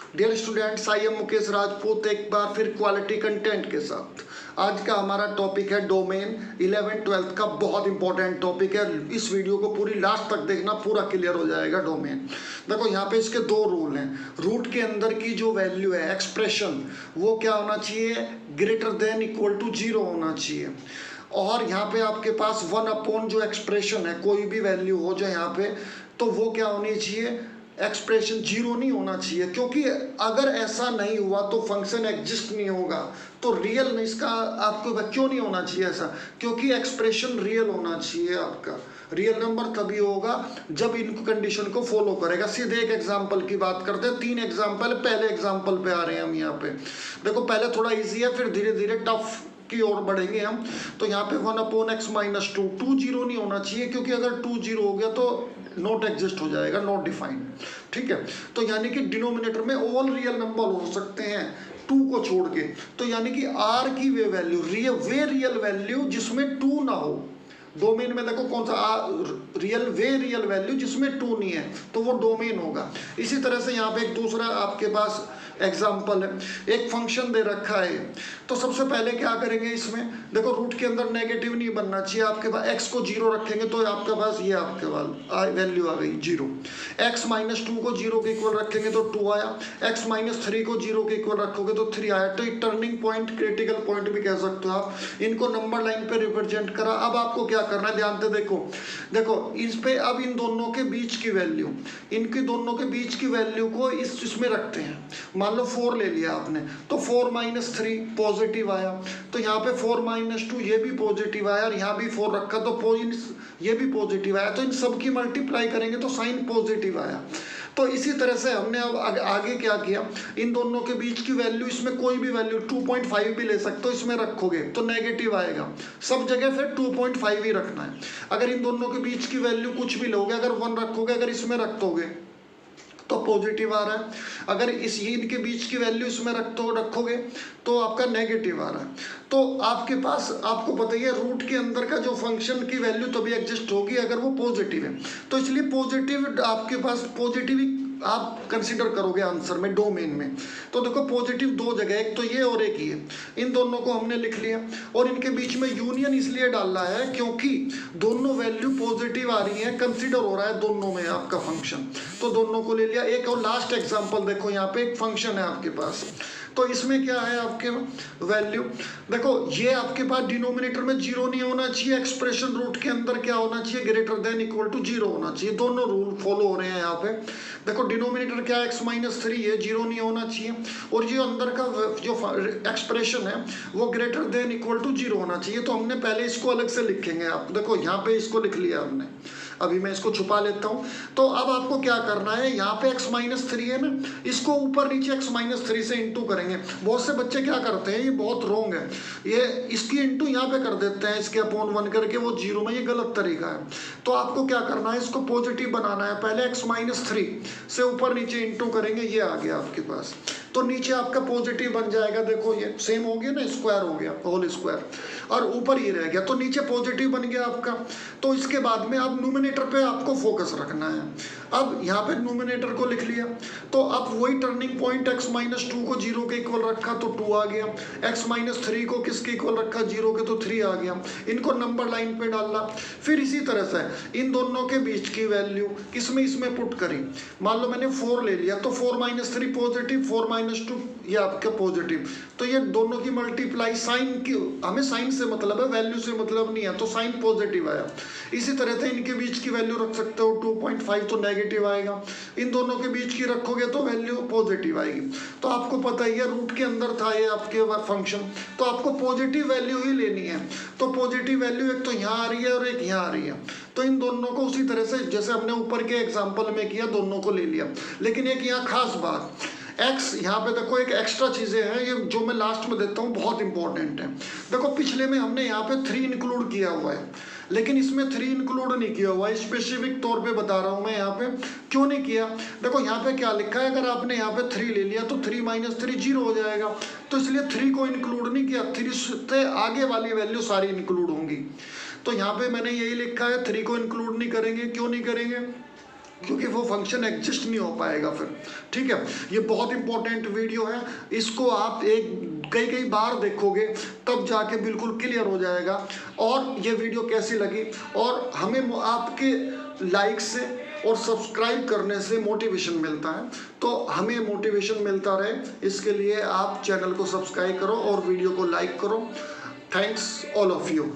Dear students, I am Mukesh Rajput एक बार फिर क्वालिटी कंटेंट के साथ। आज का हमारा टॉपिक है डोमेन। 11th-12th का बहुत इंपॉर्टेंट टॉपिक है। इस वीडियो को पूरी लास्ट तक देखना, पूरा क्लियर हो जाएगा डोमेन। देखो यहाँ पे इसके दो रूल हैं। रूट के अंदर की जो वैल्यू है, एक्सप्रेशन, वो क्या होना चाहिए, ग्रेटर देन इक्वल टू 0 होना चाहिए। और यहाँ पे आपके पास 1 अपॉन जो एक्सप्रेशन है, कोई भी वैल्यू हो जो यहाँ पे, तो वो क्या होनी चाहिए, एक्सप्रेशन 0 नहीं होना चाहिए। क्योंकि अगर ऐसा नहीं हुआ तो फंक्शन एग्जिस्ट नहीं होगा। तो रियल में इसका आपको क्यों नहीं होना चाहिए ऐसा, क्योंकि एक्सप्रेशन रियल होना चाहिए। आपका रियल नंबर तभी होगा जब इन कंडीशन को फॉलो करेगा। सीधे एक एग्जांपल की बात करते हैं। 3 एग्जांपल, पहले एग्जांपल पे आ रहे हैं हम। यहाँ पे देखो, पहले थोड़ा इजी है, फिर धीरे धीरे टफ की ओर बढ़ेंगे हम। तो यहाँ पे 1 अपॉन x माइनस 2, 2 0 नहीं होना चाहिए, क्योंकि अगर 2 0 हो गया तो नॉट एग्जिस्ट हो जाएगा, नॉट डिफाइंड। ठीक है, तो यानी कि डिनोमिनेटर में ऑल रियल नंबर हो सकते हैं 2 को छोड़ के। तो यानी कि r की वे वैल्यू, वे रियल वैल्यू जिसमें 2 ना हो। डोमेन में देखो कौन सा रियल वैल्यू जिसमें 2 नहीं है, तो वो डोमेन होगा। इसी तरह से यहाँ पे एक दूसरा आपके पास एग्जाम्पल है। एक फंक्शन दे रखा है, तो सबसे पहले क्या करेंगे, इसमें देखो रूट के अंदर नेगेटिव नहीं बनना चाहिए। आपके पास x को 0 रखेंगे तो आपके पास ये आपके पास वैल्यू आ गई 0। x माइनस 2 को 0 के इक्वल रखेंगे तो 2 आया। x माइनस 3 को 0 के इक्वल रखोगे तो 3 आया। तो एक टर्निंग पॉइंट, क्रिटिकल पॉइंट भी कह सकते हो आप। इनको नंबर लाइन पे रिप्रेजेंट करा। अब आपको क्या करना है, ध्यान से देखो इस पे अब इन दोनों के बीच की वैल्यू, इनकी दोनों के बीच की वैल्यू को इसमें रखते हैं। मान लो 4 ले लिया आपने, तो 4 माइनस 3 पॉजिटिव आया। तो यहाँ पे 4 माइनस 2 ये भी पॉजिटिव आया, और यहाँ भी 4 रखा तो ये भी पॉजिटिव आया। तो इन सब की मल्टीप्लाई करेंगे तो साइन पॉजिटिव आया। तो इसी तरह से हमने अब आगे क्या किया, इन दोनों के बीच की वैल्यू, इसमें कोई भी वैल्यू 2.5 भी ले सकते हो, इसमें रखोगे तो नेगेटिव आएगा। सब जगह फिर 2.5 ही रखना है। अगर इन दोनों के बीच की वैल्यू कुछ भी लोगे, अगर 1 रखोगे, अगर इसमें रख दोगे तो पॉजिटिव आ रहा है। अगर इनके बीच की वैल्यू इसमें रखोगे तो आपका नेगेटिव आ रहा है। तो आपके पास, आपको पता ही है, रूट के अंदर का जो फंक्शन की वैल्यू तभी एग्जिस्ट होगी अगर वो पॉजिटिव है। तो इसलिए पॉजिटिव आपके पास, पॉजिटिव आप कंसीडर करोगे आंसर में, डोमेन में। तो देखो पॉजिटिव 2 जगह, एक तो ये और एक ये, इन दोनों को हमने लिख लिया। और इनके बीच में यूनियन इसलिए डालना है क्योंकि दोनों वैल्यू पॉजिटिव आ रही है, कंसीडर हो रहा है दोनों में आपका फंक्शन। तो दोनों को ले लिया। एक और लास्ट एग्जांपल देखो, यहाँ पे एक फंक्शन है आपके पास, तो इसमें क्या है आपके वैल्यू, देखो ये आपके पास डिनोमिनेटर में 0 नहीं होना चाहिए। एक्सप्रेशन रूट के अंदर क्या होना चाहिए, ग्रेटर देन इक्वल टू 0 होना चाहिए। दोनों रूल फॉलो हो रहे हैं यहाँ पे। देखो डिनोमिनेटर क्या है, x माइनस 3 है, 0 नहीं होना चाहिए। और ये अंदर का जो एक्सप्रेशन है वो ग्रेटर देन इक्वल टू 0 होना चाहिए। तो हमने पहले इसको अलग से लिखेंगे। आप देखो यहाँ पे इसको लिख लिया हमने, अभी मैं इसको छुपा लेता हूँ। तो अब आपको क्या करना है, यहाँ पे x माइनस 3 है ना, इसको ऊपर नीचे x माइनस 3 से इंटू करेंगे। बहुत से बच्चे क्या करते हैं, ये बहुत रॉन्ग है, ये इसकी इंटू यहाँ पे कर देते हैं, इसके अपॉन 1 करके वो 0 में, ये गलत तरीका है। तो आपको क्या करना है, इसको पॉजिटिव बनाना है। पहले x माइनस 3 से ऊपर नीचे इंटू करेंगे, ये आ गया आपके पास। तो नीचे आपका पॉजिटिव बन जाएगा। देखो ये सेम हो गया ना, स्क्वायर हो गया, होल स्क्वायर, और ऊपर ये रह गया, तो नीचे पॉजिटिव बन गया आपका। तो इसके बाद में अब न्यूमरेटर पे आपको फोकस रखना है। अब यहाँ पे न्यूमरेटर को लिख लिया, तो अब वही टर्निंग पॉइंट, x माइनस 2 को 0 के इक्वल रखा तो 2 आ गया। x माइनस 3 को किसके इक्वल रखा, 0 के, तो 3 आ गया। इनको नंबर लाइन पे डालना। फिर इसी तरह से इन दोनों के बीच की वैल्यू किसमें, इसमें पुट करी। मान लो मैंने 4 ले लिया, तो 4 माइनस 3 पॉजिटिव, 4 माइनस 2 ये आपका पॉजिटिव। तो ये दोनों की मल्टीप्लाई, साइन की, हमें साइन से मतलब है, वैल्यू से मतलब नहीं है, तो साइन पॉजिटिव आया। इसी तरह से इनके बीच की वैल्यू रख सकते हो 2.5, तो नेगेटिव आएगा। इन दोनों के बीच की रखोगे तो वैल्यू पॉजिटिव आएगी। तो आपको पता ही है, रूट के अंदर था ये आपके फंक्शन, तो आपको पॉजिटिव वैल्यू ही लेनी है। तो पॉजिटिव वैल्यू एक तो यहाँ आ रही है और एक यहाँ आ रही है। तो इन दोनों को उसी तरह से जैसे हमने ऊपर के एग्जाम्पल में किया, दोनों को ले लिया। लेकिन एक यहाँ खास बात, एक्स, यहाँ पे देखो एक एक्स्ट्रा चीजें हैं, ये जो मैं लास्ट में देता हूँ, बहुत इंपॉर्टेंट है। देखो पिछले में हमने यहाँ पे 3 इंक्लूड किया हुआ है, लेकिन इसमें 3 इंक्लूड नहीं किया हुआ है। स्पेसिफिक तौर पे बता रहा हूँ मैं यहाँ पे क्यों नहीं किया। देखो यहाँ पे क्या लिखा है, अगर आपने यहाँ पे 3 ले लिया तो 3 माइनस 3 0 हो जाएगा। तो इसलिए 3 को इंक्लूड नहीं किया, 3 से आगे वाली वैल्यू सारी इंक्लूड होंगी। तो यहाँ पे मैंने यही लिखा है, 3 को इंक्लूड नहीं करेंगे। क्यों नहीं करेंगे, क्योंकि वो फंक्शन एग्जिस्ट नहीं हो पाएगा फिर। ठीक है, ये बहुत इंपॉर्टेंट वीडियो है, इसको आप कई बार देखोगे तब जाके बिल्कुल क्लियर हो जाएगा। और ये वीडियो कैसी लगी, और हमें आपके लाइक से और सब्सक्राइब करने से मोटिवेशन मिलता है, तो हमें मोटिवेशन मिलता रहे इसके लिए आप चैनल को सब्सक्राइब करो और वीडियो को लाइक करो। Thanks all of you.